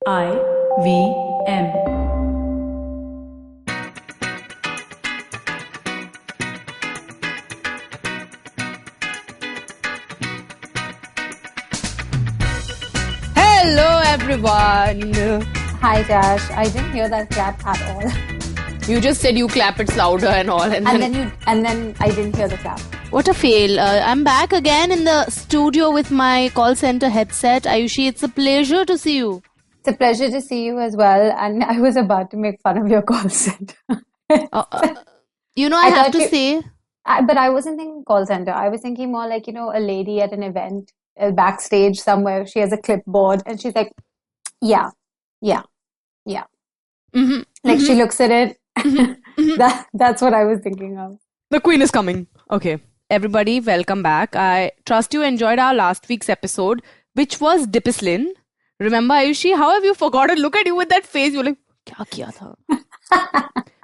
IVM. Hello everyone. Hi Josh, I didn't hear that clap at all. You just said you clap it's louder and all, and then I didn't hear the clap. What a fail. I'm back again in the studio with my call center headset. Ayushi, it's a pleasure to see you. It's a pleasure to see you as well. And I was about to make fun of your call center. I have to say. But I wasn't thinking call center. I was thinking more like, a lady at an event, backstage somewhere. She has a clipboard and she's like, yeah. Mm-hmm. Like she looks at it. That's what I was thinking of. The queen is coming. Okay. Everybody, welcome back. I trust you enjoyed our last week's episode, which was Dipislin. Remember, Ayushi? How have you forgotten? Look at you with that face. You're like, kya kiya tha?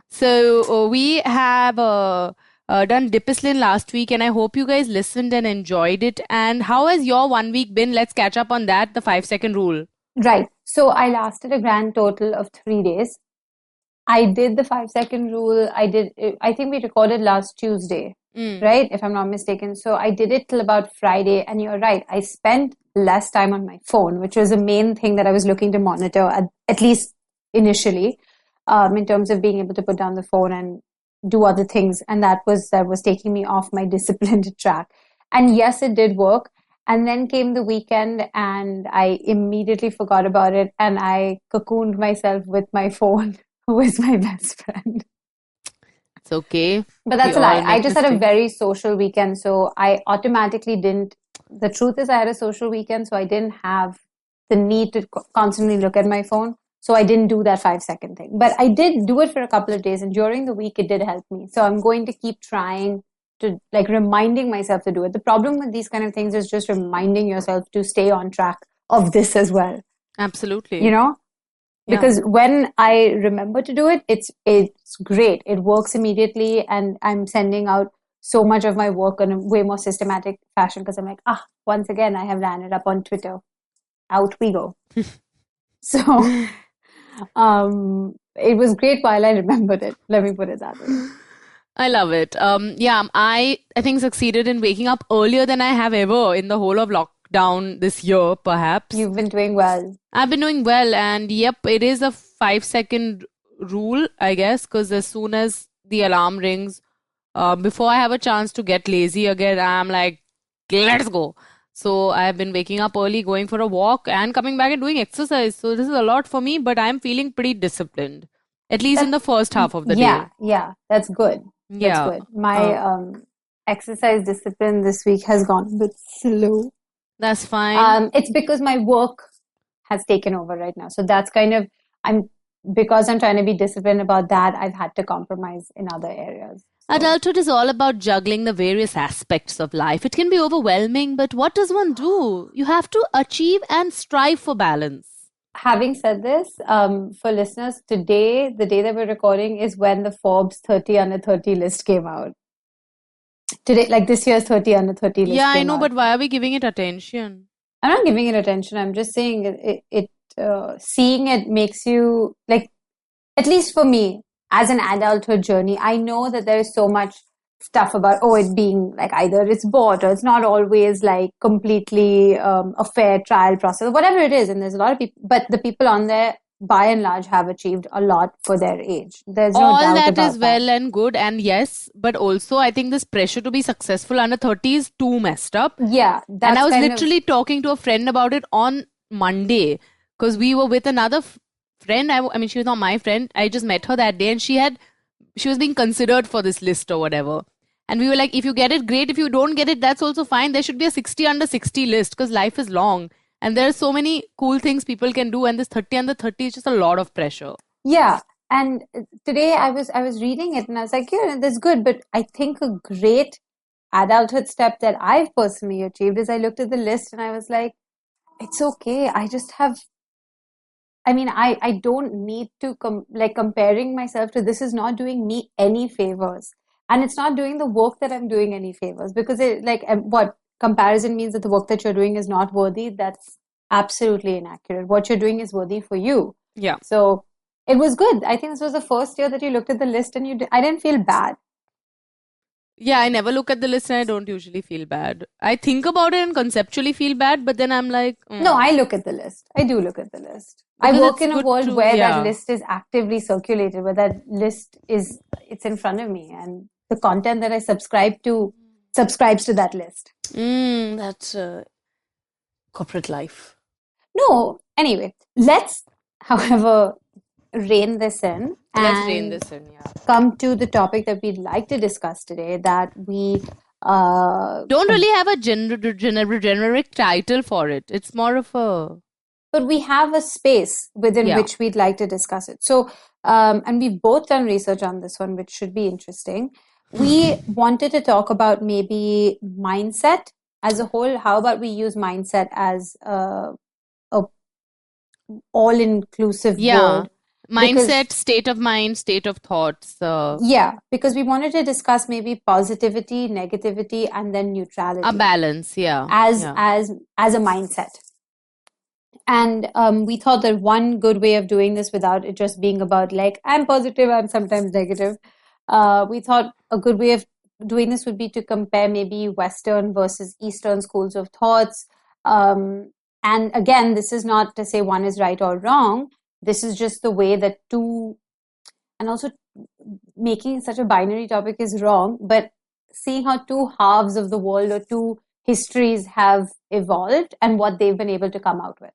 So, we have done Dipislin last week, and I hope you guys listened and enjoyed it. And how has your 1 week been? Let's catch up on that, the 5-second rule. Right. So, I lasted a grand total of 3 days. I did the 5-second rule. I think we recorded last Tuesday, right? If I'm not mistaken. So I did it till about Friday. And you're right. I spent less time on my phone, which was the main thing that I was looking to monitor, at least initially, in terms of being able to put down the phone and do other things. And that was taking me off my disciplined track. And yes, it did work. And then came the weekend and I immediately forgot about it. And I cocooned myself with my phone. Who is my best friend. It's okay. But that's a lie. I just had a very social weekend. So I automatically didn't. The truth is I had a social weekend. So I didn't have the need to constantly look at my phone. So I didn't do that 5-second thing. But I did do it for a couple of days. And during the week, it did help me. So I'm going to keep trying to reminding myself to do it. The problem with these kind of things is just reminding yourself to stay on track of this as well. Absolutely. Because when I remember to do it, it's great. It works immediately and I'm sending out so much of my work in a way more systematic fashion because I'm like, once again, I have landed up on Twitter. Out we go. So it was great while I remembered it. Let me put it that way. I love it. I think succeeded in waking up earlier than I have ever in the whole of lockdown this year, perhaps. You've been doing well. I've been doing well, and yep, it is a 5-second rule, I guess, because as soon as the alarm rings, before I have a chance to get lazy again, I'm like, let's go. So I've been waking up early, going for a walk, and coming back and doing exercise. So this is a lot for me, but I'm feeling pretty disciplined, at least in the first half of the day. Yeah, that's good. That's good. My exercise discipline this week has gone a bit slow. That's fine. It's because my work has taken over right now. So that's because I'm trying to be disciplined about that, I've had to compromise in other areas. So. Adulthood is all about juggling the various aspects of life. It can be overwhelming, but what does one do? You have to achieve and strive for balance. Having said this, for listeners, today, the day that we're recording is when the Forbes 30 under 30 list came out. Today, like this year's 30 under 30 list. Yeah, I know, out. but why are we giving it attention? I'm not giving it attention. I'm just saying seeing it makes you, like, at least for me, as an adulthood journey, I know that there is so much stuff about, it being like either it's bought or it's not always like completely a fair trial process, whatever it is. And there's a lot of people, but the people on there, by and large, have achieved a lot for their age. There's no all doubt that about is well and good, and yes, but also I think this pressure to be successful under 30 is too messed up. Yeah. And I was literally talking to a friend about it on Monday because we were with another friend. I mean, she was not my friend. I just met her that day and she was being considered for this list or whatever. And we were like, if you get it, great. If you don't get it, that's also fine. There should be a 60 under 60 list because life is long. And there are so many cool things people can do. And this 30 under 30 is just a lot of pressure. Yeah. And today I was reading it and I was like, that's good. But I think a great adulthood step that I've personally achieved is I looked at the list and I was like, it's okay. I just have, I don't need to comparing myself to this is not doing me any favors. And it's not doing the work that I'm doing any favors because what comparison means that the work that you're doing is not worthy. That's absolutely inaccurate. What you're doing is worthy for you. Yeah. So it was good. I think this was the first year that you looked at the list and I didn't feel bad. Yeah, I never look at the list and I don't usually feel bad. I think about it and conceptually feel bad, but then I'm like, No, I look at the list. I do look at the list. Because I work it's in a good world to- where yeah. that list is actively circulated, where that list it's in front of me, and the content that I subscribe to subscribes to that list. That's corporate life. No, anyway, let's, however, rein this in Let's rein and this in, yeah. come to the topic that we'd like to discuss today, that we Don't really have a generic title for it. It's more of a... but we have a space within Yeah. which we'd like to discuss it. So, and we've both done research on this one, which should be interesting. We wanted to talk about maybe mindset as a whole. How about we use mindset as a all-inclusive Yeah. word? Mindset, state of mind, state of thoughts. Yeah, because we wanted to discuss maybe positivity, negativity, and then neutrality A balance, yeah. as yeah. as a mindset. And we thought that one good way of doing this without it just being about like, I'm positive, I'm sometimes negative. We thought a good way of doing this would be to compare maybe Western versus Eastern schools of thoughts. And again, this is not to say one is right or wrong. This is just the way that two, and also making such a binary topic is wrong, but seeing how two halves of the world or two histories have evolved and what they've been able to come out with.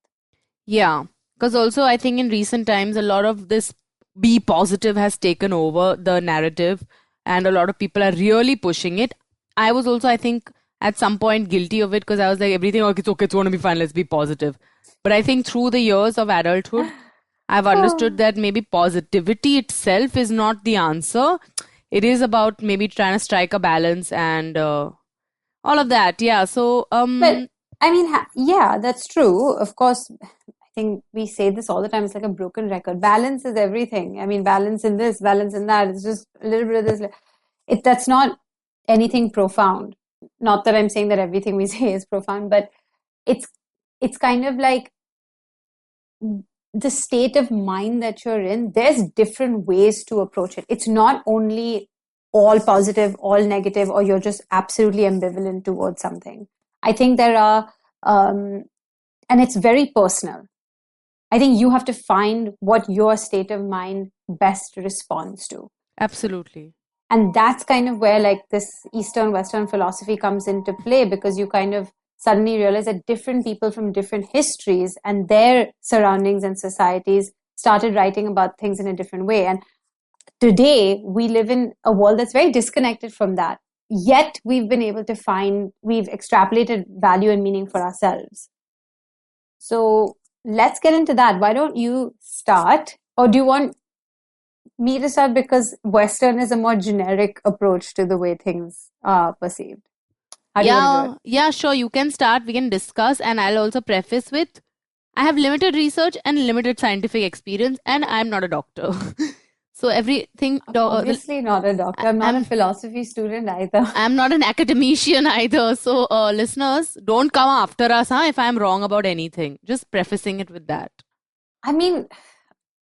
Yeah, because also I think in recent times a lot of this be positive has taken over the narrative and a lot of people are really pushing it. I was also, I think, at some point guilty of it because I was like, everything, okay, it's going to be fine, let's be positive. But I think through the years of adulthood, I've understood that maybe positivity itself is not the answer. It is about maybe trying to strike a balance and all of that. Yeah, so... But I mean, yeah, that's true. Of course, I think we say this all the time. It's like a broken record. Balance is everything. I mean, balance in this, balance in that. It's just a little bit of this. That's not anything profound. Not that I'm saying that everything we say is profound, but it's kind of like the state of mind that you're in. There's different ways to approach it. It's not only all positive, all negative, or you're just absolutely ambivalent towards something. I think there are, and it's very personal. I think you have to find what your state of mind best responds to. Absolutely. And that's kind of where like this Eastern Western philosophy comes into play, because you kind of suddenly realize that different people from different histories and their surroundings and societies started writing about things in a different way. And today we live in a world that's very disconnected from that. Yet we've been able to we've extrapolated value and meaning for ourselves. So let's get into that. Why don't you start? Or do you want me to start, because Western is a more generic approach to the way things are perceived? How do you want to do it? Yeah, sure. You can start. We can discuss, and I'll also preface with I have limited research and limited scientific experience, and I'm not a doctor. So everything. Obviously not a doctor. I'm not a philosophy student either. I'm not an academician either. So listeners, don't come after us, if I'm wrong about anything. Just prefacing it with that. I mean,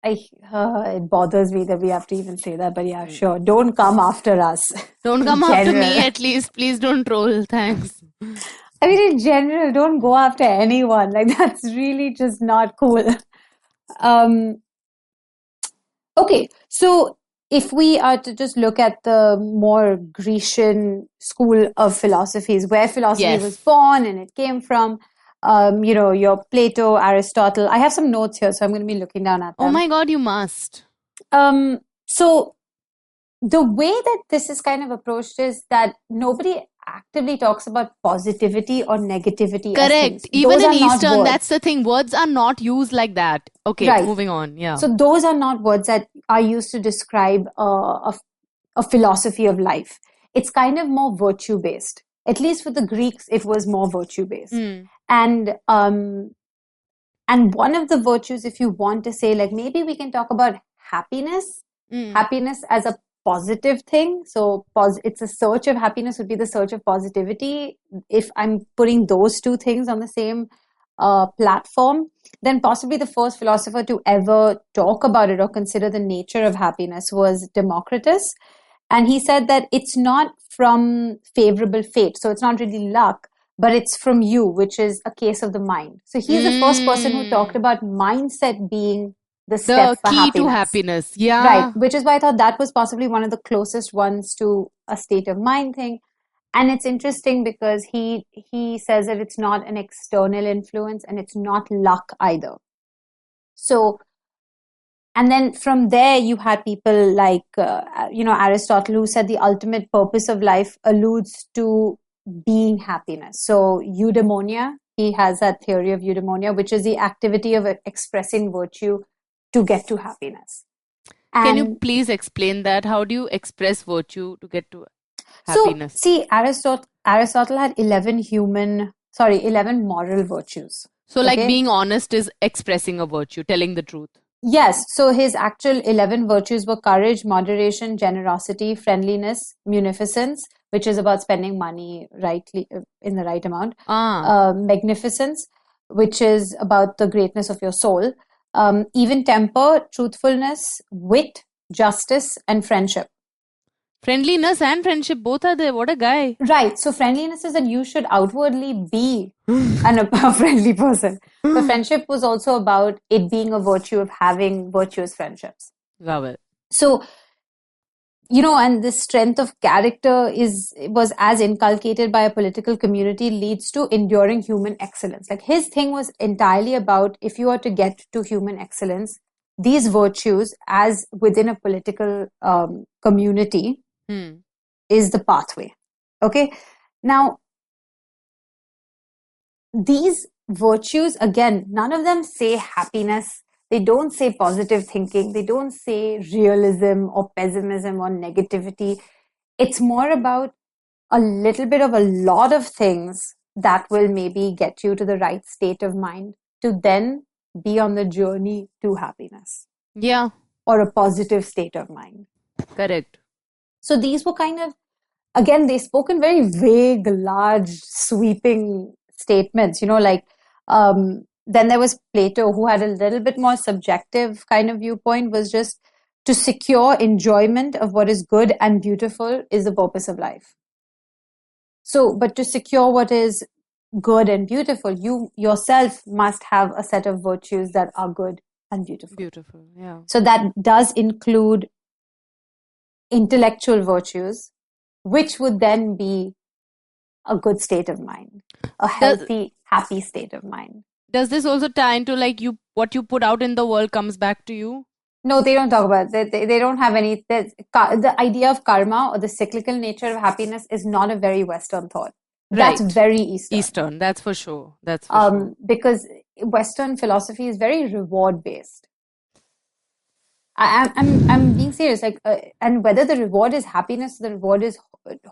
it bothers me that we have to even say that, but yeah, sure. Don't come after us. Don't come after me, at least. Please don't troll. Thanks. I mean, in general, don't go after anyone. Like, that's really just not cool. Okay, so if we are to just look at the more Grecian school of philosophies, where philosophy was born and it came from, your Plato, Aristotle. I have some notes here, so I'm going to be looking down at them. Oh my God, you must. So the way that this is kind of approached is that nobody actively talks about positivity or negativity. Correct. Even in Eastern, that's the thing. Words are not used like that. Okay, right. Moving on. Yeah. So those are not words that are used to describe a philosophy of life. It's kind of more virtue-based. At least for the Greeks, it was more virtue-based. And one of the virtues, if you want to say, like, maybe we can talk about happiness. Happiness as a positive thing. So it's a search of happiness would be the search of positivity. If I'm putting those two things on the same platform, then possibly the first philosopher to ever talk about it or consider the nature of happiness was Democritus. And he said that it's not from favorable fate, so it's not really luck, but it's from you, which is a case of the mind. So he's the first person who talked about mindset being the step for key happiness. to happiness. Yeah. Right, which is why I thought that was possibly one of the closest ones to a state of mind thing. And it's interesting because he says that it's not an external influence and it's not luck either. So, and then from there you had people like, Aristotle, who said the ultimate purpose of life alludes to being happiness. So eudaimonia, he has that theory of eudaimonia, which is the activity of expressing virtue to get to happiness. Can you please explain that? How do you express virtue to get to happiness? So, see, Aristotle had 11 moral virtues. So, like being honest is expressing a virtue, telling the truth. Yes. So his actual 11 virtues were courage, moderation, generosity, friendliness, munificence, which is about spending money rightly in the right amount. Magnificence, which is about the greatness of your soul. Even temper, truthfulness, wit, justice, and friendship. Friendliness and friendship, both are there. What a guy. Right. So friendliness is that you should outwardly be a friendly person. But friendship was also about it being a virtue of having virtuous friendships. Love it. So, and the strength of character was as inculcated by a political community leads to enduring human excellence. Like his thing was entirely about if you are to get to human excellence, these virtues as within a political community is the pathway. Okay. Now, these virtues, again, none of them say happiness. They don't say positive thinking. They don't say realism or pessimism or negativity. It's more about a little bit of a lot of things that will maybe get you to the right state of mind to then be on the journey to happiness. Yeah. Or a positive state of mind. Correct. So these were kind of, again, they spoke in very vague, large, sweeping statements, then there was Plato, who had a little bit more subjective kind of viewpoint, was just to secure enjoyment of what is good and beautiful is the purpose of life. So, but to secure what is good and beautiful, you yourself must have a set of virtues that are good and beautiful. Beautiful, yeah. So that does include intellectual virtues, which would then be a good state of mind, a healthy, happy state of mind. Does this also tie into what you put out in the world comes back to you? No, they don't talk about it. They don't have any. The idea of karma or the cyclical nature of happiness is not a very Western thought. Right. That's very Eastern. Eastern, that's for sure. That's for sure. Because Western philosophy is very reward based. I'm being serious. And whether the reward is happiness, the reward is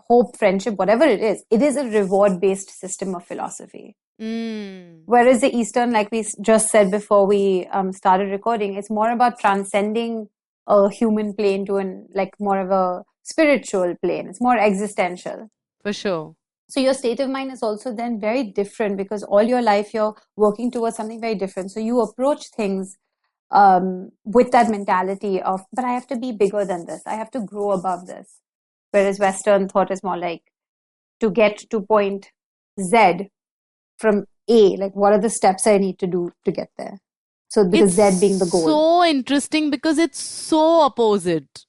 hope, friendship, whatever it is a reward based system of philosophy. Whereas the Eastern, like we just said before we started recording, it's more about transcending a human plane to more of a spiritual plane. It's more existential. For sure. So your state of mind is also then very different because all your life you're working towards something very different. So you approach things with that mentality of, but I have to be bigger than this. I have to grow above this. Whereas Western thought is more like to get to point Z from A, like what are the steps I need to do to get there? So because Z being the goal. So interesting because it's so opposite.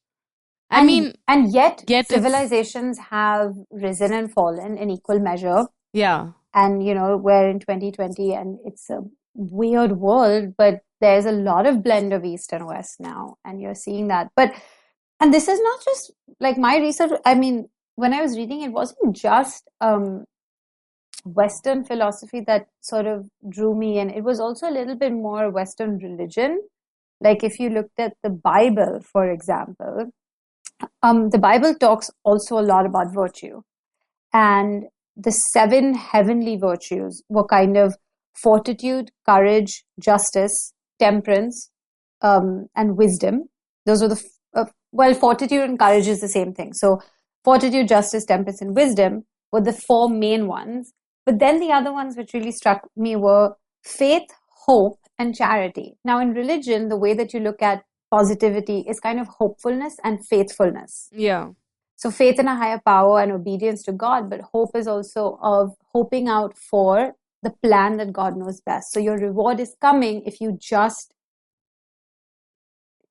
And yet civilizations have risen and fallen in equal measure. Yeah. And, we're in 2020 and it's a weird world, but there's a lot of blend of East and West now. And you're seeing that. And this is not just like my research. I mean, when I was reading, it wasn't just Western philosophy that sort of drew me in. It was also a little bit more Western religion. Like if you looked at the Bible, for example, the Bible talks also a lot about virtue. And the 7 heavenly virtues were kind of fortitude, courage, justice, temperance, and wisdom. Those were fortitude and courage is the same thing. So fortitude, justice, temperance, and wisdom were the 4 main ones. But then the other ones which really struck me were faith, hope, and charity. Now, in religion, the way that you look at positivity is kind of hopefulness and faithfulness. Yeah. So faith in a higher power and obedience to God, but hope is also of hoping out for the plan that God knows best. So your reward is coming if you just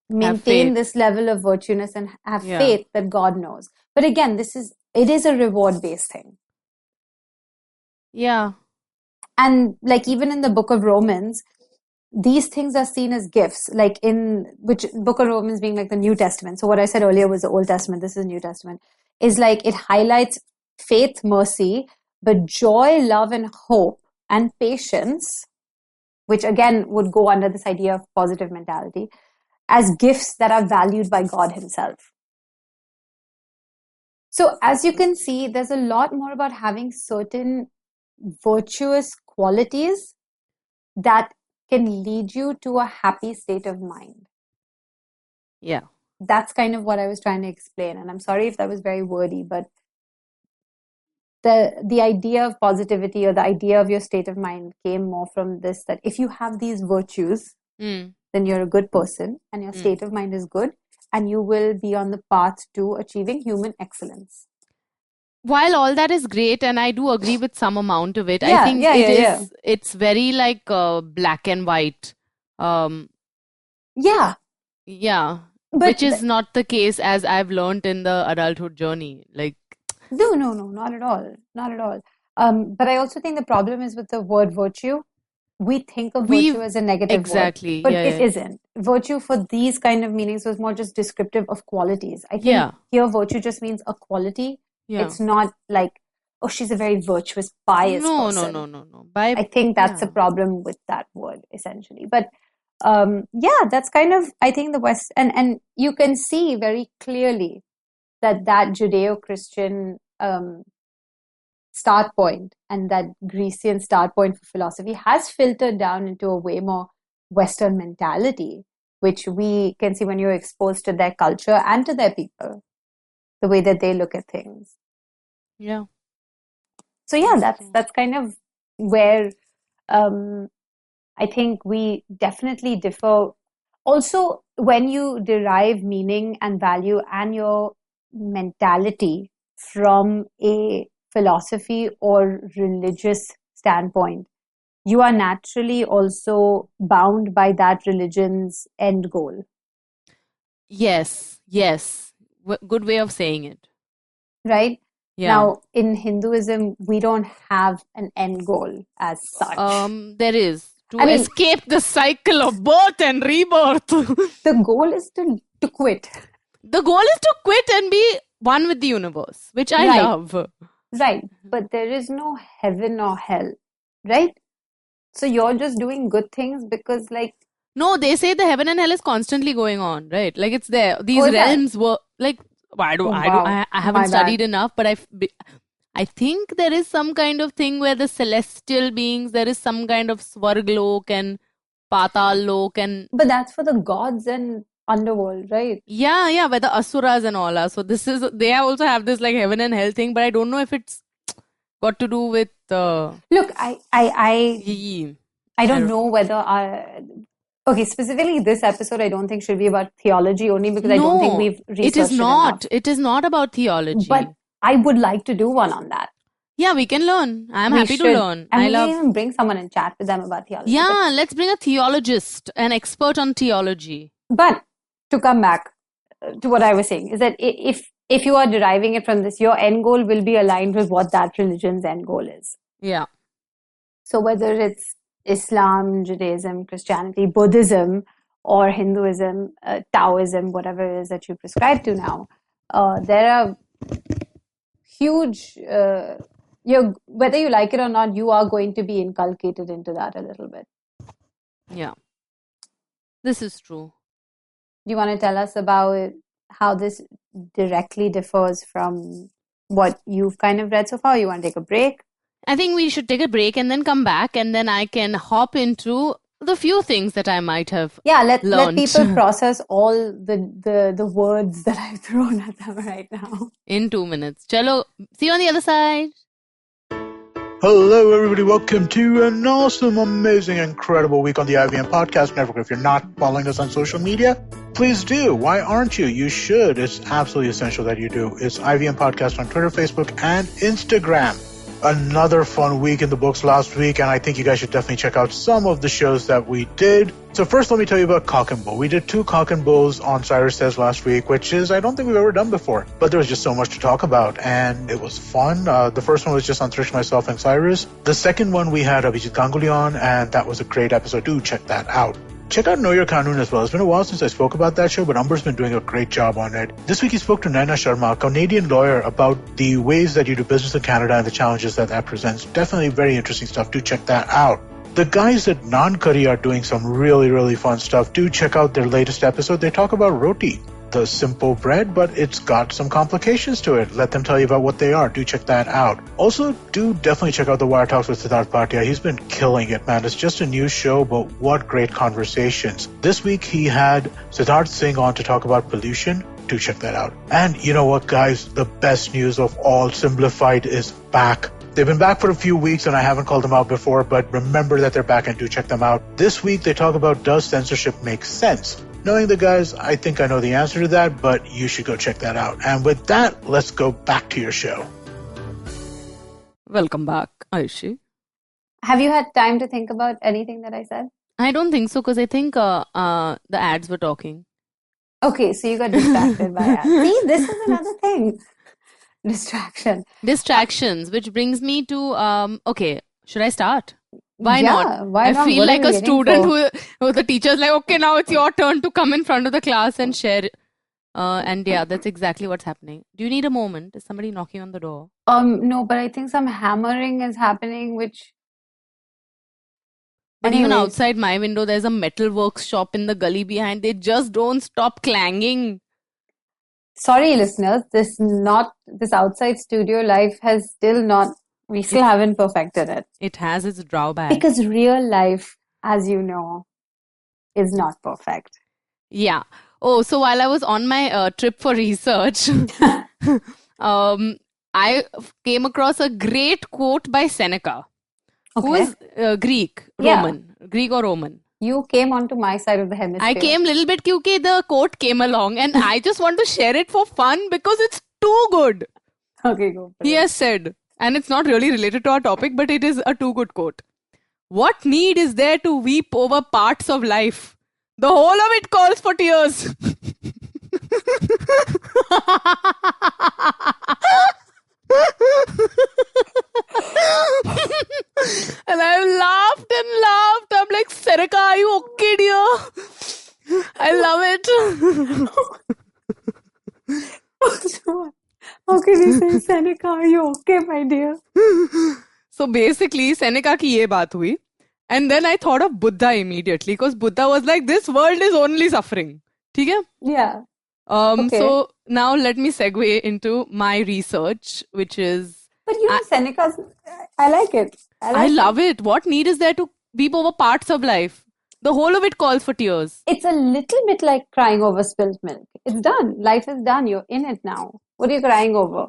maintain this level of virtueness and have faith that God knows. But again, it is a reward-based thing. Yeah. And like even in the book of Romans, these things are seen as gifts, like in which book of Romans being like the New Testament. So what I said earlier was the Old Testament. This is New Testament. Is like it highlights faith, mercy, but joy, love, and hope and patience, which again would go under this idea of positive mentality, as gifts that are valued by God himself. So as you can see, there's a lot more about having certain virtuous qualities that can lead you to a happy state of mind. Yeah. That's kind of what I was trying to explain. And I'm sorry if that was very wordy, but the idea of positivity or the idea of your state of mind came more from this, that if you have these virtues, then you're a good person and your state of mind is good and you will be on the path to achieving human excellence. While all that is great, and I do agree with some amount of it, I think it's very like black and white. Yeah. Which is not the case as I've learned in the adulthood journey. Like, no, not at all. Not at all. But I also think the problem is with the word virtue. We think of virtue as a negative word, but it isn't. Virtue for these kind of meanings was more just descriptive of qualities. I think here virtue just means a quality. It's not like, oh, she's a very virtuous, pious person. No. I think that's a problem with that word, essentially. But that's kind of, I think the West, and you can see very clearly that Judeo-Christian start point and that Grecian start point for philosophy has filtered down into a way more Western mentality, which we can see when you're exposed to their culture and to their people, the way that they look at things. Yeah. So that's kind of where I think we definitely differ. Also, when you derive meaning and value and your mentality from a philosophy or religious standpoint, you are naturally also bound by that religion's end goal. Yes. Good way of saying it. Right? Yeah. Now, in Hinduism, we don't have an end goal as such. There is. To escape the cycle of birth and rebirth. The goal is to quit. The goal is to quit and be one with the universe, which I love. Right. But there is no heaven or hell. Right? So you're just doing good things because like... No, they say the heaven and hell is constantly going on, right? Like it's there. These realms were like... I haven't studied enough, but I think there is some kind of thing where the celestial beings, there is some kind of Svarglok and Patal Lok and... But that's for the gods and underworld, right? Yeah, where the Asuras and all are. So they also have this like heaven and hell thing, but I don't know if it's got to do with... Look, I don't know whether... Okay, specifically this episode I don't think should be about theology only because I don't think we've researched it enough. It is not about theology. But I would like to do one on that. Yeah, we can learn. I'm happy to learn. And we can even bring someone and chat with them about theology. Yeah, let's bring a theologist, an expert on theology. But to come back to what I was saying, is that if you are deriving it from this, your end goal will be aligned with what that religion's end goal is. Yeah. So whether it's Islam, Judaism, Christianity, Buddhism, or Hinduism, Taoism, whatever it is that you prescribe to now, there are huge, whether you like it or not, you are going to be inculcated into that a little bit. Yeah. This is true. Do you want to tell us about how this directly differs from what you've kind of read so far? You want to take a break? I think we should take a break and then come back and then I can hop into the few things that I might have let people process all the words that I've thrown at them right now. In 2 minutes. Chalo, see you on the other side. Hello, everybody. Welcome to an awesome, amazing, incredible week on the IVM Podcast Network. If you're not following us on social media, please do. Why aren't you? You should. It's absolutely essential that you do. It's IVM Podcast on Twitter, Facebook, and Instagram. Another fun week in the books last week, and I think you guys should definitely check out some of the shows that we did. So first, let me tell you about Cock and Bull. We did 2 Cock and Bulls on Cyrus Says last week, which is, I don't think we've ever done before. But there was just so much to talk about, and it was fun. The first one was just on Thrish, myself, and Cyrus. The second one, we had Abhijit Ganguly on, and that was a great episode. Do check that out. Check out Know Your Kanun as well. It's been a while since I spoke about that show, but Umber's been doing a great job on it. This week he spoke to Naina Sharma, a Canadian lawyer, about the ways that you do business in Canada and the challenges that presents. Definitely very interesting stuff. Do check that out. The guys at Naan Curry are doing some really, really fun stuff. Do check out their latest episode. They talk about roti, the simple bread, but it's got some complications to it. Let them tell you about what they are. Do check that out. Also, do definitely check out the Wire Talks with Siddharth Bhatia. He's been killing it, man. It's just a new show, but what great conversations. This week, he had Siddharth Singh on to talk about pollution. Do check that out. And you know what, guys? The best news of all, Simplified is back. They've been back for a few weeks and I haven't called them out before, but remember that they're back and do check them out. This week, they talk about, does censorship make sense? Knowing the guys, I think I know the answer to that, but you should go check that out. And with that, let's go back to your show. Welcome back, Ayushi. Have you had time to think about anything that I said? I don't think so, because I think the ads were talking. Okay, so you got distracted by ads. See, this is another thing. Distractions, which brings me to, okay, should I start? Why yeah, not? Why not? I feel What like are we a student waiting who the teacher's like, okay, now it's your turn to come in front of the class and share. And yeah, that's exactly what's happening. Do you need a moment? Is somebody knocking on the door? No, but I think some hammering is happening, which... But even Anyways. outside my window, there's a metal works shop in the gully behind. They just don't stop clanging. Sorry, listeners, this outside studio life has still not... We still haven't perfected it. It has its drawbacks. Because real life, as you know, is not perfect. Yeah. Oh, so while I was on my trip for research, I came across a great quote by Seneca, who is Greek or Roman. You came onto my side of the hemisphere. I came a little bit because the quote came along and I just want to share it for fun because it's too good. Okay, go for He it. has said, and it's not really related to our topic, but it is a too good quote. What need is there to weep over parts of life? The whole of it calls for tears. And I laughed and laughed. I'm like, Seneca, are you okay, dear? I love it. How can you say, Seneca, are you okay, my dear? So basically, Seneca ki ye baat hui. And then I thought of Buddha immediately because Buddha was like, this world is only suffering. ठीक है? Yeah. So now let me segue into my research, which is... But you know, Seneca's... I like it. I love it. What need is there to weep over parts of life? The whole of it calls for tears. It's a little bit like crying over spilled milk. It's done. Life is done. You're in it now. What are you crying over?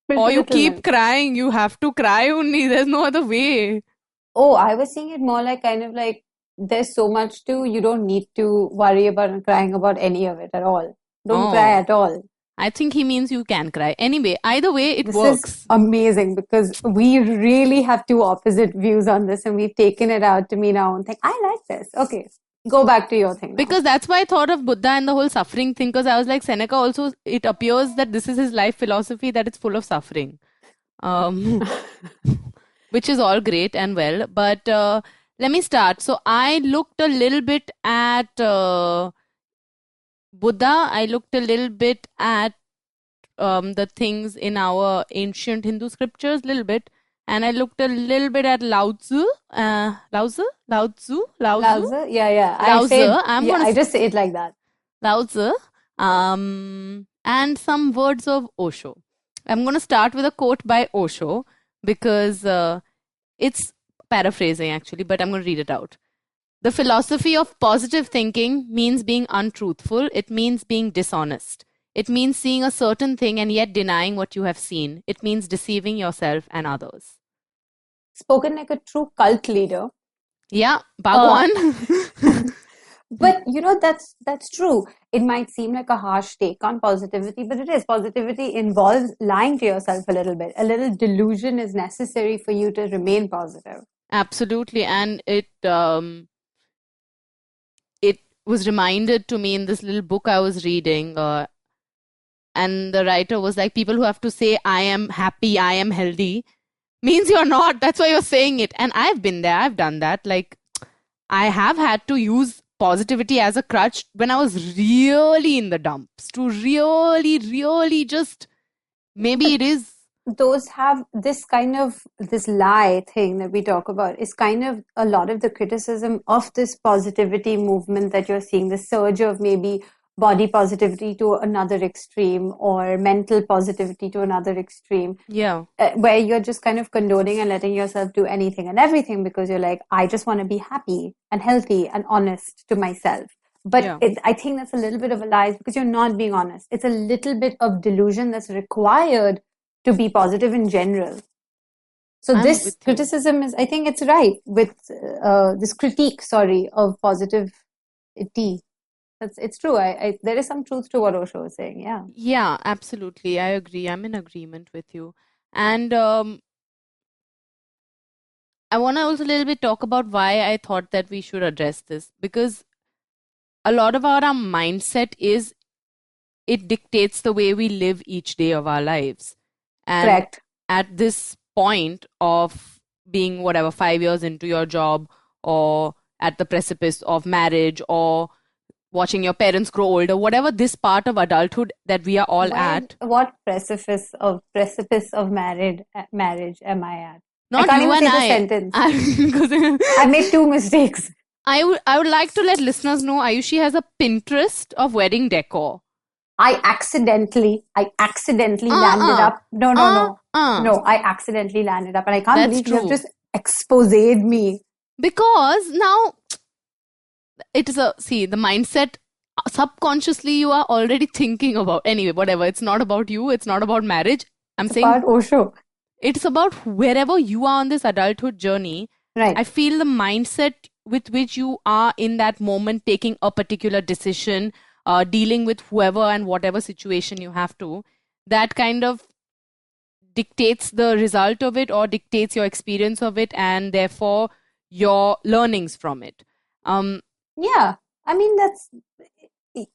Or you keep crying. You have to cry only. There's no other way. Oh, I was seeing it more like kind of like there's so much you don't need to worry about crying about any of it at all. Don't cry at all. I think he means you can cry. Anyway, either way, it this works. Is amazing because we really have 2 opposite views on this and we've taken it out to mean our own thing. I like this. Okay, go back to your thing now. Because that's why I thought of Buddha and the whole suffering thing, because I was like, Seneca also, it appears that this is his life philosophy, that it's full of suffering. Which is all great and well. But let me start. So I looked a little bit at... Buddha, I looked a little bit at the things in our ancient Hindu scriptures, little bit, and I looked a little bit at Lao Tzu. Lao Tzu? Yeah. Lao Tzu. I just say it like that. Lao Tzu. And some words of Osho. I'm going to start with a quote by Osho because it's paraphrasing actually, but I'm going to read it out. The philosophy of positive thinking means being untruthful. It means being dishonest. It means seeing a certain thing and yet denying what you have seen. It means deceiving yourself and others. spoken like a true cult leader. Yeah, Bhagwan. But that's true. It might seem like a harsh take on positivity, but it is. Positivity involves lying to yourself a little bit. A little delusion is necessary for you to remain positive. Absolutely. And it was reminded to me in this little book I was reading, and the writer was like, people who have to say, I am happy, I am healthy, means you're not. That's why you're saying it. And I've been there. I've done that. Like, I have had to use positivity as a crutch when I was really in the dumps, to really, really just, maybe it is. Those have this lie thing that we talk about is kind of a lot of the criticism of this positivity movement that you're seeing, the surge of maybe body positivity to another extreme or mental positivity to another extreme. Yeah. Where you're just kind of condoning and letting yourself do anything and everything because you're like, I just want to be happy and healthy and honest to myself. But Yeah. I think that's a little bit of a lie because you're not being honest. It's a little bit of delusion that's required to be positive in general. So this criticism is, I think it's right with this critique, of positivity. It's true. There is some truth to what Osho was saying. Yeah. Yeah, absolutely. I agree. I'm in agreement with you. And I want to also a little bit talk about why I thought that we should address this, because a lot of our mindset is, it dictates the way we live each day of our lives. And correct. At this point of being 5 years into your job, or at the precipice of marriage, or watching your parents grow older, whatever this part of adulthood that we are all at. What precipice of marriage am I at? Not I can't you even and say the sentence. I made 2 mistakes. I would like to let listeners know Ayushi has a Pinterest of wedding decor. I accidentally landed up. No, I accidentally landed up, and I can't believe you have just exposed me. Because now it is the mindset, subconsciously you are already thinking about, anyway, whatever. It's not about you. It's not about marriage. It's about Osho. It's about wherever you are on this adulthood journey. Right. I feel the mindset with which you are in that moment, taking a particular decision, dealing with whoever and whatever situation you have to, that kind of dictates the result of it, or dictates your experience of it, and therefore your learnings from it. Yeah, I mean,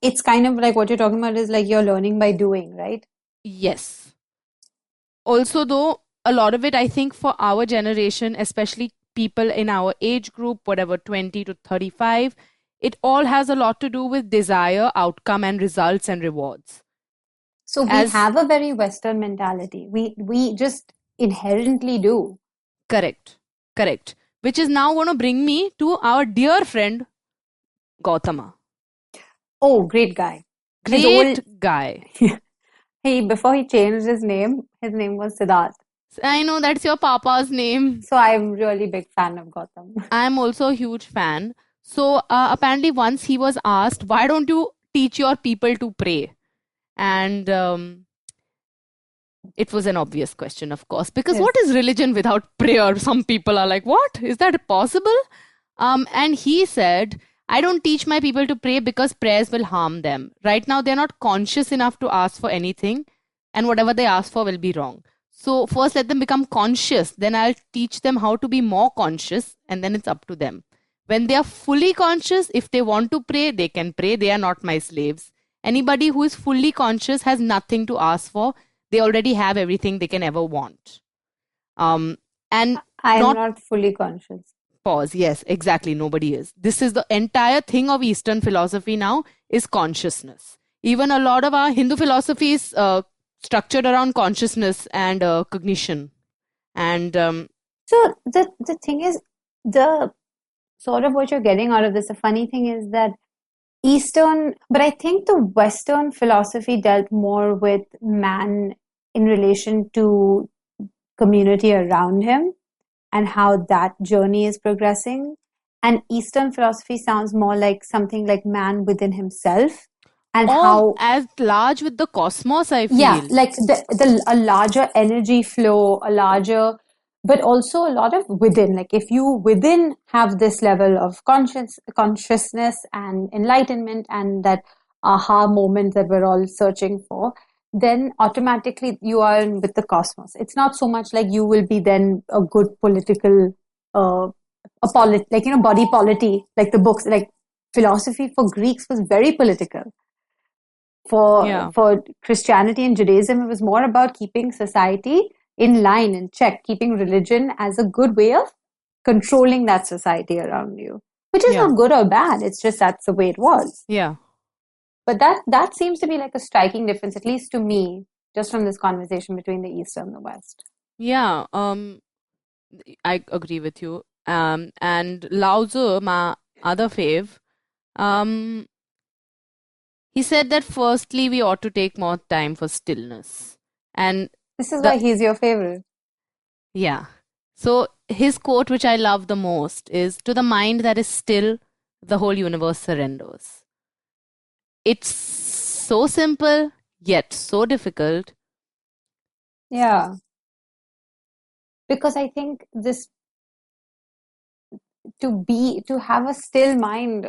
it's kind of like what you're talking about is like you're learning by doing, right? Yes. Also, though, a lot of it, I think, for our generation, especially people in our age group, 20 to 35, it all has a lot to do with desire, outcome, and results and rewards. So we have a very Western mentality. We just inherently do. Correct. Which is now going to bring me to our dear friend, Gautama. Oh, great guy. Guy. Before he changed his name was Siddharth. I know, that's your papa's name. So I'm really big fan of Gautam. I'm also a huge fan. So apparently once he was asked, why don't you teach your people to pray? And it was an obvious question, of course, because what is religion without prayer? Some people are like, what? Is that possible? And he said, I don't teach my people to pray because prayers will harm them. Right now, they're not conscious enough to ask for anything, and whatever they ask for will be wrong. So first let them become conscious, then I'll teach them how to be more conscious, and then it's up to them. When they are fully conscious, if they want to pray, they can pray. They are not my slaves. Anybody who is fully conscious has nothing to ask for. They already have everything they can ever want. And I'm not fully conscious. Pause. Yes, exactly. Nobody is. This is the entire thing of Eastern philosophy now, is consciousness. Even a lot of our Hindu philosophy is structured around consciousness and cognition. And so the thing is, the sort of what you're getting out of this, the funny thing is that but I think the Western philosophy dealt more with man in relation to community around him and how that journey is progressing. And Eastern philosophy sounds more like something like man within himself. And how as large with the cosmos, I feel. Yeah, like a larger energy flow, a larger but also a lot of within. Like if you within have this level of consciousness and enlightenment and that aha moment that we're all searching for, then automatically you are with the cosmos. It's not so much like you will be then a good political, body polity, like the books, like philosophy for Greeks was very political. For Christianity and Judaism, it was more about keeping society in line and check, keeping religion as a good way of controlling that society around you, which is not good or bad. It's just that's the way it was. Yeah. But that seems to be like a striking difference, at least to me, just from this conversation between the East and the West. Yeah. I agree with you. And Lao Tzu, my other fave, he said that firstly we ought to take more time for stillness. And this is why he's your favorite. Yeah. So his quote, which I love the most, is, "To the mind that is still, the whole universe surrenders." It's so simple, yet so difficult. Yeah. Because I think this, to have a still mind,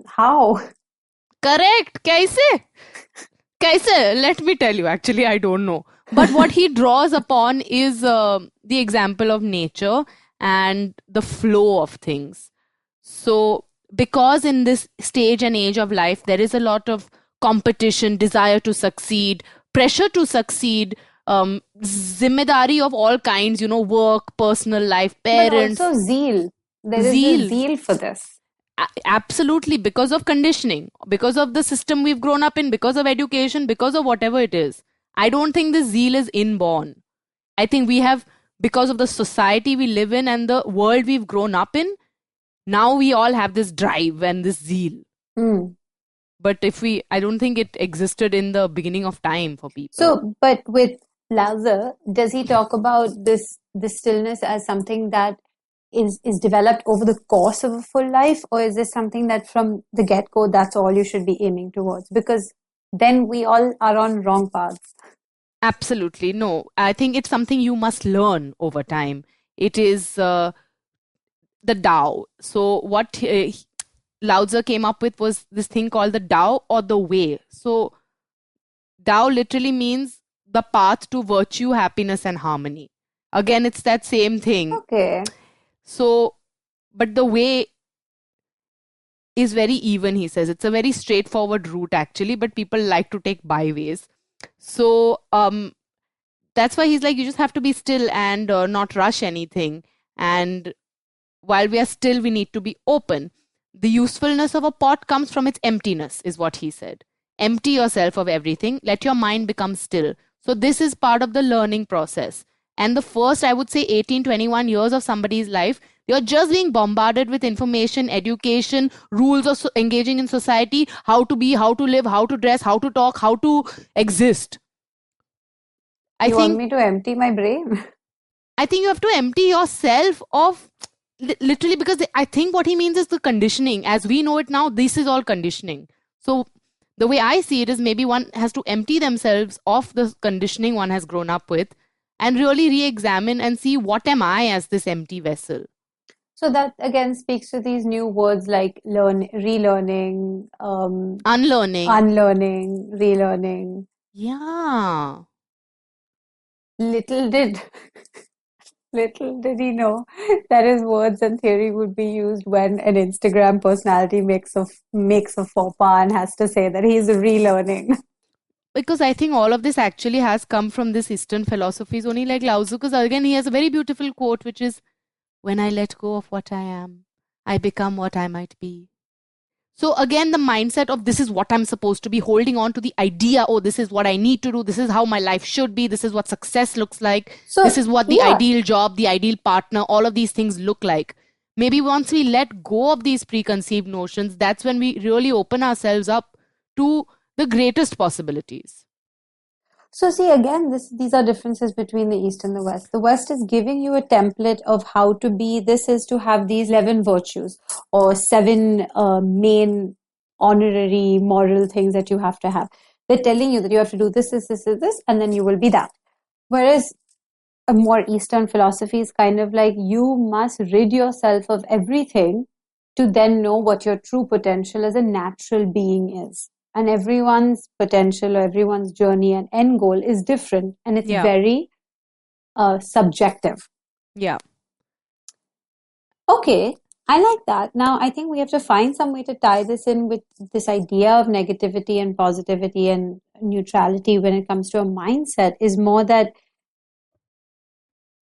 how? Correct. Kaise? Let me tell you, actually, I don't know. But what he draws upon is the example of nature and the flow of things. So, because in this stage and age of life, there is a lot of competition, desire to succeed, pressure to succeed, zimmedari of all kinds, work, personal life, parents. But also zeal. There is a zeal for this. Absolutely, because of conditioning, because of the system we've grown up in, because of education, because of whatever it is. I don't think this zeal is inborn. I think we have, because of the society we live in and the world we've grown up in, now we all have this drive and this zeal. But I don't think it existed in the beginning of time for people. So, but with Lao Tzu, does he talk about this stillness as something that is developed over the course of a full life, or is this something that from the get-go, that's all you should be aiming towards? Because then we all are on wrong paths. Absolutely. No, I think it's something you must learn over time. It is the Tao. So what Lao Tzu came up with was this thing called the Tao or the way. So Tao literally means the path to virtue, happiness and harmony. Again, it's that same thing. Okay. So, but the way is very even, he says. It's a very straightforward route actually, but people like to take byways. So, that's why he's like, you just have to be still and not rush anything. And while we are still, we need to be open. The usefulness of a pot comes from its emptiness, is what he said. Empty yourself of everything. Let your mind become still. So this is part of the learning process. And the first, I would say, 18, 21 years of somebody's life, you're just being bombarded with information, education, rules of engaging in society, how to be, how to live, how to dress, how to talk, how to exist. You want me to empty my brain? I think you have to empty yourself of, literally, because I think what he means is the conditioning. As we know it now, this is all conditioning. So the way I see it is maybe one has to empty themselves of the conditioning one has grown up with and really re-examine and see, what am I as this empty vessel? So that again speaks to these new words like relearning, unlearning, relearning. Yeah. Little did he know that his words and theory would be used when an Instagram personality makes a faux pas and has to say that he's relearning. Because I think all of this actually has come from this Eastern philosophies, only like Lao Tzu, because again, he has a very beautiful quote, which is, "When I let go of what I am, I become what I might be." So again, the mindset of this is what I'm supposed to be, holding on to the idea, oh, this is what I need to do, this is how my life should be, this is what success looks like, this is what the ideal job, the ideal partner, all of these things look like. Maybe once we let go of these preconceived notions, that's when we really open ourselves up to the greatest possibilities. So see, again, these are differences between the East and the West. The West is giving you a template of how to be. This is to have these 11 virtues or 7 main honorary moral things that you have to have. They're telling you that you have to do this, and then you will be that. Whereas a more Eastern philosophy is kind of like you must rid yourself of everything to then know what your true potential as a natural being is. And everyone's potential or everyone's journey and end goal is different. And it's very subjective. Yeah. Okay, I like that. Now, I think we have to find some way to tie this in with this idea of negativity and positivity and neutrality when it comes to a mindset is more that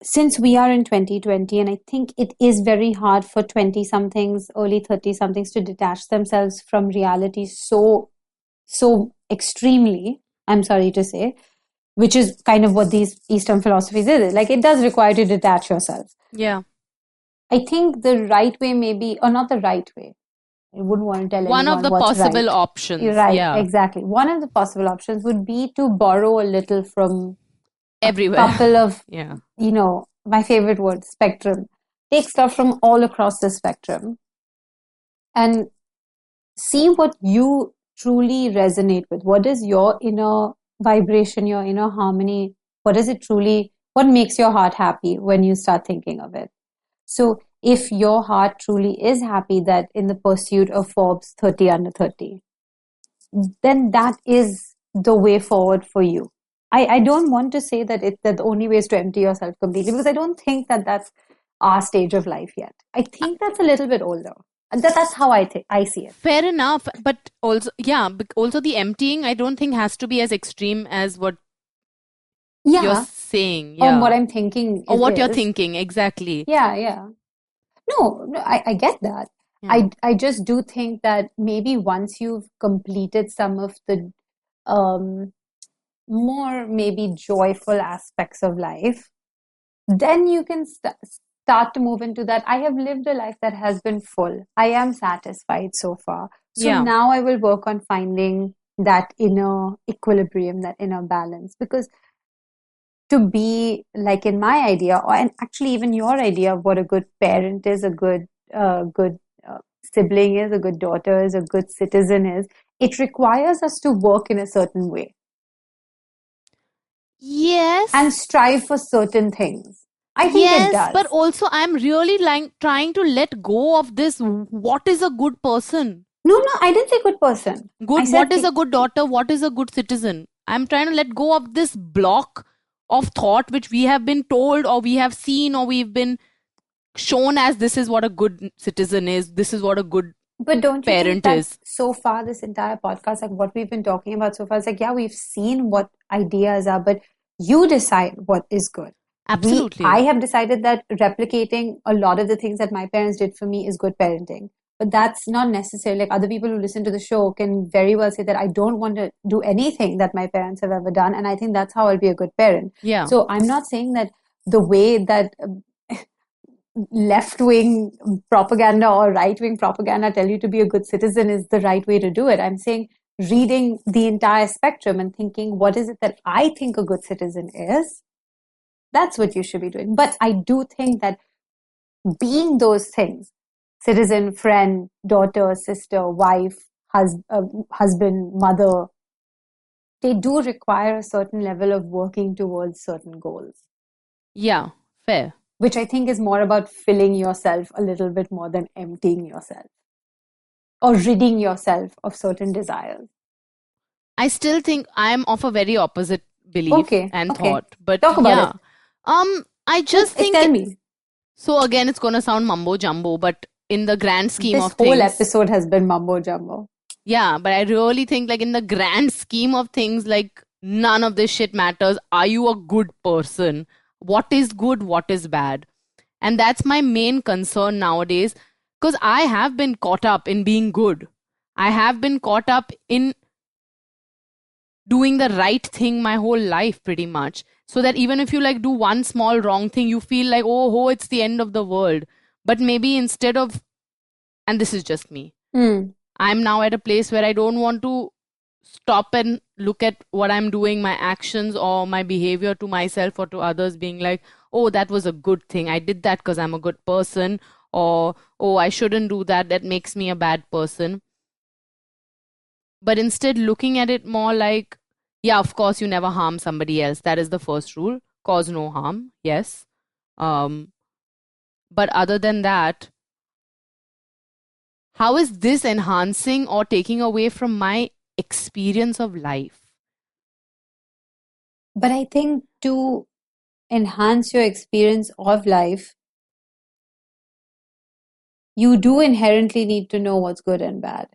since we are in 2020, and I think it is very hard for 20-somethings, early 30-somethings to detach themselves from reality so extremely, I'm sorry to say, which is kind of what these Eastern philosophies is. Like, it does require you to detach yourself. Yeah. I think the right way maybe, or not the right way. I wouldn't want to tell anyone one of the what's possible right. options. You're right, Yeah. exactly. One of the possible options would be to borrow a little from everywhere. A couple of, Yeah. My favorite word, spectrum. Take stuff from all across the spectrum and see what you truly resonate with. What is your inner vibration, your inner harmony? What makes your heart happy when you start thinking of it? So if your heart truly is happy that in the pursuit of Forbes 30 under 30, then that is the way forward for you. I don't want to say that the only way is to empty yourself completely, because I don't think that that's our stage of life yet. I think that's a little bit older. And that's how I see it. Fair enough. But also, also the emptying, I don't think has to be as extreme as what you're saying. Or what I'm thinking. Or what you're thinking, exactly. Yeah. No, I get that. Yeah. I just do think that maybe once you've completed some of the more maybe joyful aspects of life, then you can start to move into that. I have lived a life that has been full. I am satisfied so far. So now I will work on finding that inner equilibrium, that inner balance. Because to be like in my idea, and actually even your idea of what a good parent is, a good sibling is, a good daughter is, a good citizen is, it requires us to work in a certain way. Yes. And strive for certain things. I think it does. But also I'm really trying to let go of this. What is a good person? No, I didn't say good person. What is a good daughter? What is a good citizen? I'm trying to let go of this block of thought which we have been told or we have seen or we've been shown as this is what a good citizen is. This is what a good But don't you parent think that is. So far, this entire podcast, like what we've been talking about so far, it's like, we've seen what ideas are, but you decide what is good. Absolutely. I have decided that replicating a lot of the things that my parents did for me is good parenting. But that's not necessarily, like other people who listen to the show can very well say that I don't want to do anything that my parents have ever done. And I think that's how I'll be a good parent. Yeah. So I'm not saying that the way that left-wing propaganda or right-wing propaganda tell you to be a good citizen is the right way to do it. I'm saying reading the entire spectrum and thinking, what is it that I think a good citizen is? That's what you should be doing. But I do think that being those things, citizen, friend, daughter, sister, wife, husband, mother, they do require a certain level of working towards certain goals. Yeah, fair. Which I think is more about filling yourself a little bit more than emptying yourself or ridding yourself of certain desires. I still think I'm of a very opposite belief and thought. But talk about it. I just think. Tell me. So again, it's gonna sound mumbo jumbo, but in the grand scheme of things, this whole episode has been mumbo jumbo. Yeah, but I really think, like, in the grand scheme of things, like, none of this shit matters. Are you a good person? What is good? What is bad? And that's my main concern nowadays, because I have been caught up in being good. I have been caught up in doing the right thing my whole life, pretty much. So that even if you like do one small wrong thing, you feel like, oh, it's the end of the world. But maybe instead of, and this is just me, I'm now at a place where I don't want to stop and look at what I'm doing, my actions or my behavior to myself or to others, being like, oh, that was a good thing. I did that because I'm a good person. Or, oh, I shouldn't do that. That makes me a bad person. But instead looking at it more like, yeah, of course, you never harm somebody else. That is the first rule. cause no harm, yes. But other than that, how is this enhancing or taking away from my experience of life? But I think to enhance your experience of life, you do inherently need to know what's good and bad.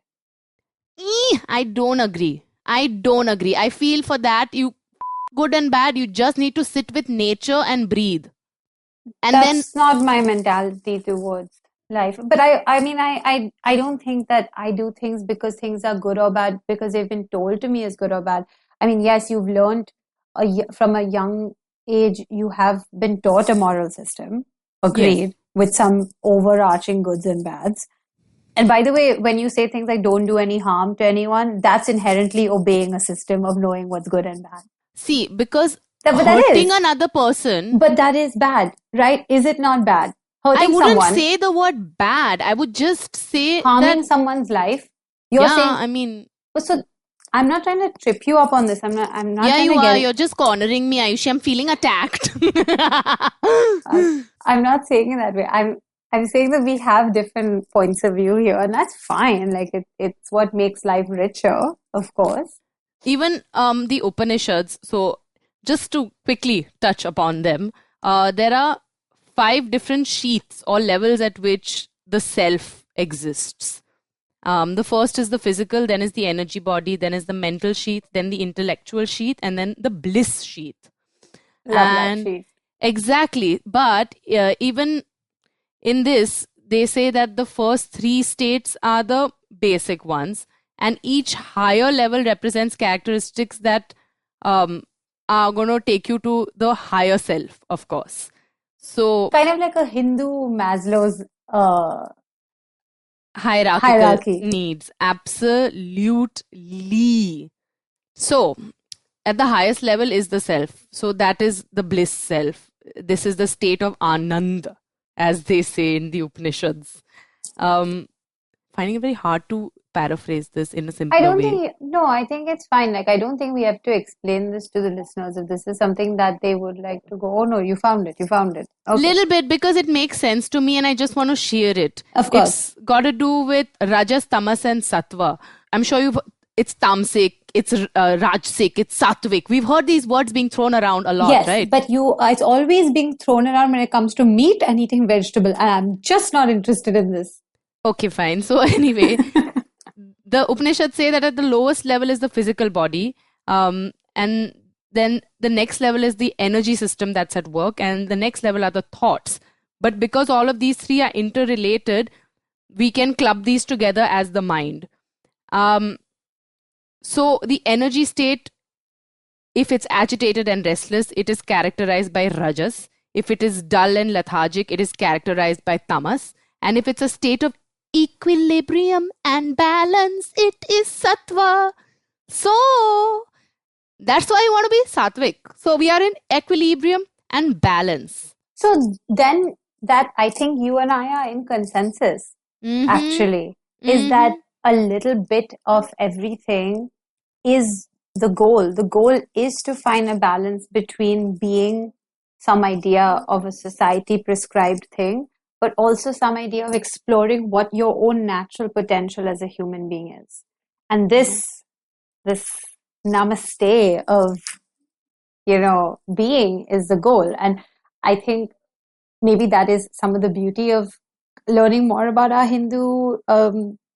I don't agree. I feel for that, you good and bad, you just need to sit with nature and breathe. And That's not my mentality towards life. But I don't think that I do things because things are good or bad because they've been told to me as good or bad. I mean, yes, you've learned from a young age, you have been taught a moral system, agreed, Yes. with some overarching goods and bads. And by the way, when you say things like don't do any harm to anyone, that's inherently obeying a system of knowing what's good and bad. See, because But that hurting is. another person. But that is bad, right? Is it not bad? I Hurting wouldn't someone, say the word bad. I would just say harming that, someone's life. You're yeah, saying, I mean, so I'm not trying to trip you up on this. I'm not yeah, trying you to are. get You're just cornering me, Ayushi. I'm feeling attacked. I'm not saying it that way. I'm saying that we have different points of view here, and that's fine. Like it's what makes life richer, of course. Even the Upanishads, so just to quickly touch upon them, there are 5 different sheaths or levels at which the self exists. The first is the physical, then is the energy body, then is the mental sheath, then the intellectual sheath, and then the bliss sheath. Love that sheath. Exactly. But even in this, they say that the first 3 states are the basic ones, and each higher level represents characteristics that are going to take you to the higher self, of course. So, Kind of like a Hindu Maslow's hierarchical hierarchy. needs. Absolutely. So, at the highest level is the self. So, that is the bliss self. This is the state of Anand, as they say in the Upanishads. Finding it very hard to paraphrase this in a simpler way. I think it's fine. Like, I don't think we have to explain this to the listeners if this is something that they would like to go, oh no, you found it. Okay. Little bit, because it makes sense to me and I just want to share it. Of course. It's got to do with Rajas, Tamas and Sattva. I'm sure it's Tamsik, it's Rajsik, it's Sattvic. We've heard these words being thrown around a lot, yes, right? But it's always being thrown around when it comes to meat and eating vegetable. And I'm just not interested in this. Okay, fine. So anyway, the Upanishads say that at the lowest level is the physical body, and then the next level is the energy system that's at work, and the next level are the thoughts. But because all of these 3 are interrelated, we can club these together as the mind. So the energy state, if it's agitated and restless, it is characterized by Rajas. If it is dull and lethargic, it is characterized by Tamas. And if it's a state of equilibrium and balance, it is Sattva. So that's why you want to be Sattvic. So we are in equilibrium and balance. So then that I think you and I are in consensus, actually, is that a little bit of everything is the goal. The goal is to find a balance between being some idea of a society prescribed thing, but also some idea of exploring what your own natural potential as a human being is. And this namaste of, being is the goal. And I think maybe that is some of the beauty of learning more about our Hindu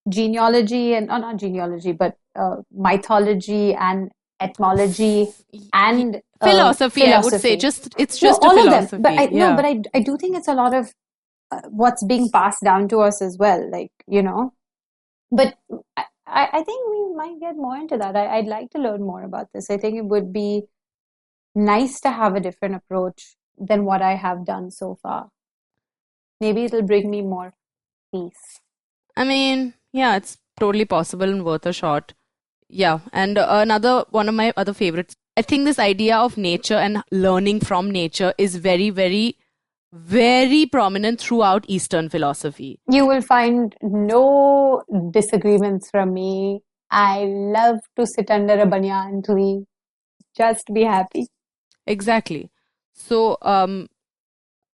genealogy and not genealogy, but mythology and etymology and philosophy. I would say it's just all a philosophy. of them. But I do think it's a lot of what's being passed down to us as well. Like but I think we might get more into that. I'd like to learn more about this. I think it would be nice to have a different approach than what I have done so far. Maybe it'll bring me more peace. I mean, yeah, it's totally possible and worth a shot. Yeah, and another one of my other favorites. I think this idea of nature and learning from nature is very, very, very prominent throughout Eastern philosophy. You will find no disagreements from me. I love to sit under a banyan tree. Just be happy. Exactly. So,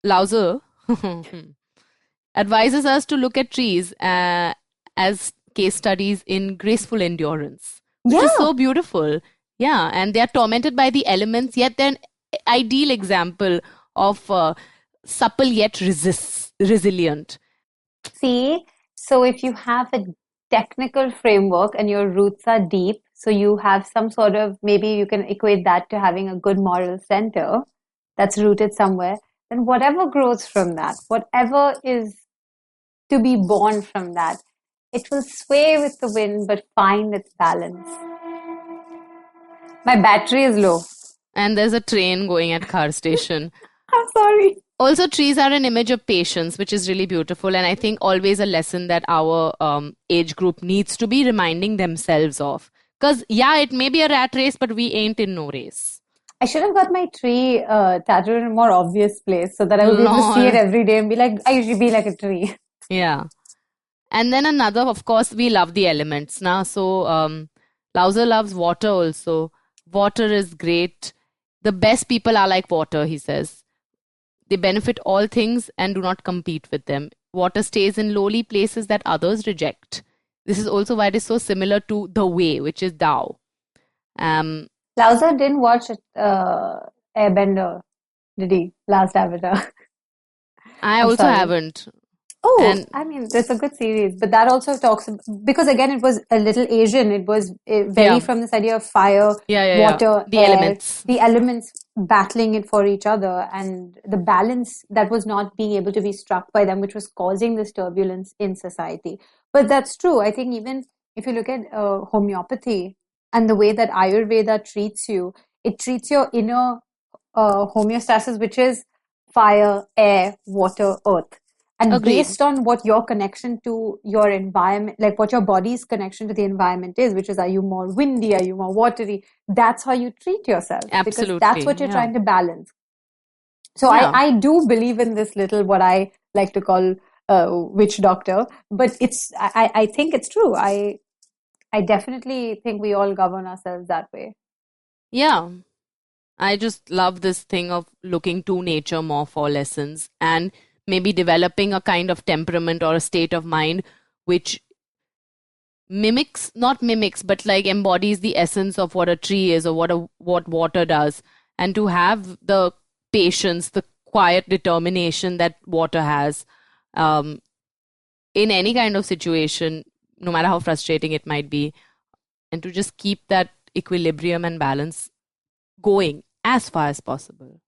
Lao Tzu advises us to look at trees as case studies in graceful endurance, which is so beautiful. Yeah, and they are tormented by the elements, yet they're an ideal example of supple yet resilient. See, so if you have a technical framework and your roots are deep, so you have some sort of, maybe you can equate that to having a good moral center that's rooted somewhere, then whatever grows from that, whatever is to be born from that, it will sway with the wind but find its balance. My battery is low. And there's a train going at car station. I'm sorry. Also, trees are an image of patience, which is really beautiful. And I think always a lesson that our age group needs to be reminding themselves of. Because, yeah, it may be a rat race, but we ain't in no race. I should have got my tree tattooed in a more obvious place so that I would be able to see it every day and be like, I usually be like a tree. Yeah. And then another, of course, we love the elements. Now, so Lao Tzu loves water also. Water is great. The best people are like water, he says. They benefit all things and do not compete with them. Water stays in lowly places that others reject. This is also why it is so similar to the way, which is Tao. Lao Tzu didn't watch Airbender, did he? Last Avatar. I also haven't. Oh, and I mean, it's a good series, but that also talks, because again, it was a little Asian. It was very from this idea of fire, water, the air, the elements battling it for each other, and the balance that was not being able to be struck by them, which was causing this turbulence in society. But that's true. I think even if you look at homeopathy and the way that Ayurveda treats you, it treats your inner homeostasis, which is fire, air, water, earth. And based on what your connection to your environment, like what your body's connection to the environment is, which is, are you more windy, are you more watery? That's how you treat yourself. Absolutely. Because that's what you're trying to balance. So I do believe in this little, what I like to call witch doctor, but I think it's true. I definitely think we all govern ourselves that way. Yeah. I just love this thing of looking to nature more for lessons and maybe developing a kind of temperament or a state of mind which not mimics, but like embodies the essence of what a tree is or what water does. And to have the patience, the quiet determination that water has in any kind of situation, no matter how frustrating it might be, and to just keep that equilibrium and balance going as far as possible.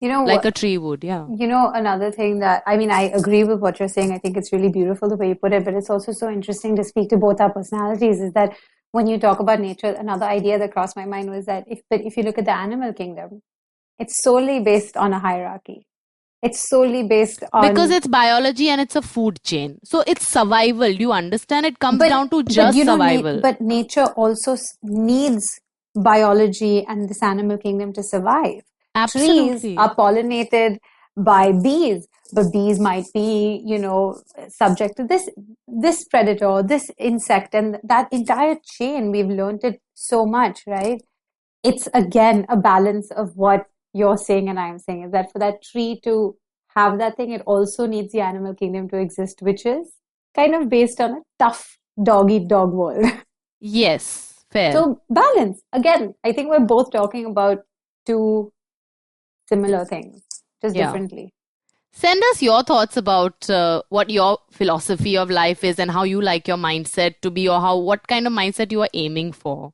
Like a tree would, yeah. Another thing that, I mean, I agree with what you're saying. I think it's really beautiful the way you put it, but it's also so interesting to speak to both our personalities, is that when you talk about nature, another idea that crossed my mind was that if you look at the animal kingdom, it's solely based on a hierarchy. It's solely based on... Because it's biology and it's a food chain. So it's survival. You understand? It comes down to just survival. But nature also needs biology and this animal kingdom to survive. Absolutely. Trees are pollinated by bees, but bees might be, subject to this predator, this insect, and that entire chain. We've learned it so much, right? It's again a balance of what you're saying and I'm saying, is that for that tree to have that thing, it also needs the animal kingdom to exist, which is kind of based on a tough dog-eat-dog world. Yes, fair. So balance. Again, I think we're both talking about two similar things, just differently. Send us your thoughts about what your philosophy of life is and how you like your mindset to be, or what kind of mindset you are aiming for.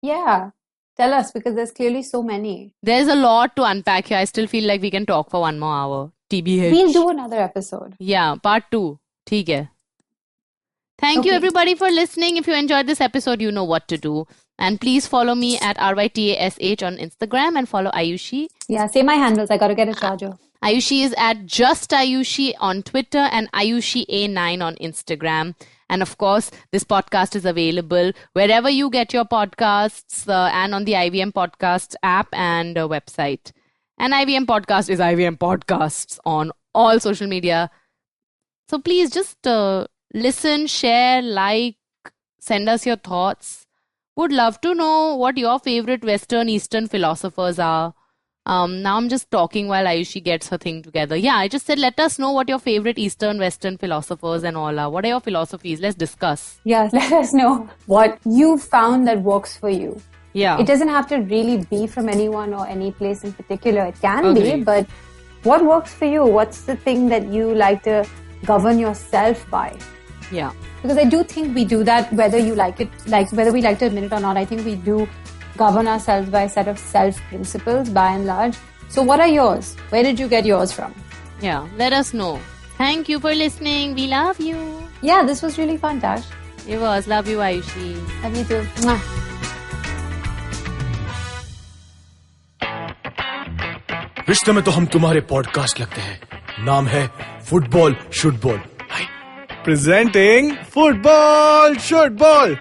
Yeah. Tell us, because there's clearly so many. There's a lot to unpack here. I still feel like we can talk for 1 more hour. TBH. We'll do another episode. Yeah, part 2. Theek hai. Thank you everybody for listening. If you enjoyed this episode, you know what to do. And please follow me at RYTASH on Instagram and follow Ayushi. Yeah, say my handles. I got to get a charger. Ayushi is at just Ayushi on Twitter and AyushiA9 on Instagram. And of course, this podcast is available wherever you get your podcasts and on the IVM Podcasts app and website. And IVM Podcast is IVM Podcasts on all social media. So please just listen, share, like, send us your thoughts. Would love to know what your favorite Western Eastern philosophers are. Now I'm just talking while Ayushi gets her thing together. Yeah, I just said, let us know what your favorite Eastern, Western philosophers and all are. What are your philosophies? Let's discuss. Yeah, let us know what you found that works for you. Yeah. It doesn't have to really be from anyone or any place in particular. It can be, but what works for you? What's the thing that you like to govern yourself by? Yeah. Because I do think we do that, whether you like it, like whether we like to admit it or not. I think we do govern ourselves by a set of self-principles, by and large. So what are yours? Where did you get yours from? Yeah, let us know. Thank you for listening. We love you. Yeah, this was really fun, Tash. It was. Love you, Ayushi. Love you too. Mwah. रिश्ते में तो हम तुम्हारे podcast लगते हैं. नाम है football शुटबॉल. Presenting Football Shortball,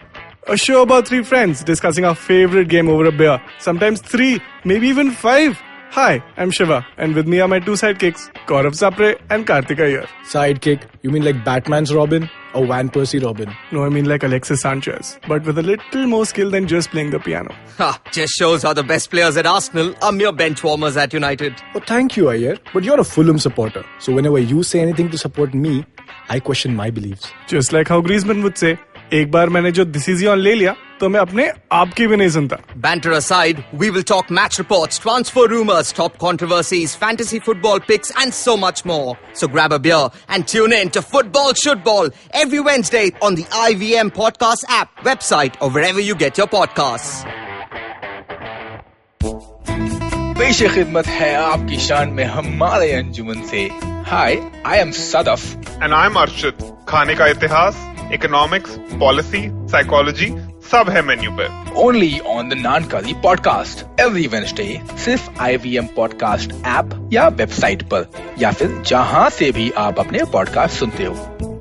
a show about three friends discussing our favorite game over a beer. Sometimes 3, maybe even 5. Hi, I'm Shiva, and with me are my 2 sidekicks, Gaurav Sapre and Karthik Iyer. Sidekick? You mean like Batman's Robin or Van Persie Robin? No, I mean like Alexis Sanchez, but with a little more skill than just playing the piano. Ha! Just shows how the best players at Arsenal are mere bench warmers at United. Oh, thank you, Iyer. But you're a Fulham supporter, so whenever you say anything to support me, I question my beliefs. Just like how Griezmann would say, एक बार मैंने जो decision ले लिया, तो मैं अपने आप की भी नहीं सुनता. Banter aside, we will talk match reports, transfer rumors, top controversies, fantasy football picks, and so much more. So grab a beer and tune in to Football Shortball every Wednesday on the IVM Podcast app, website, or wherever you get your podcasts. पेश खिदमत है आपकी शान में हमारे अंजुमन से. Hi, I am Sadaf. And I'm Arshit. खाने का इतिहास, इकोनॉमिक्स, पॉलिसी, साइकोलॉजी सब है मेन्यू पे. Only on the नानकाली पॉडकास्ट every Wednesday, सिर्फ IVM पॉडकास्ट ऐप या वेबसाइट पर, या फिर जहां से भी आप अपने पॉडकास्ट सुनते हो.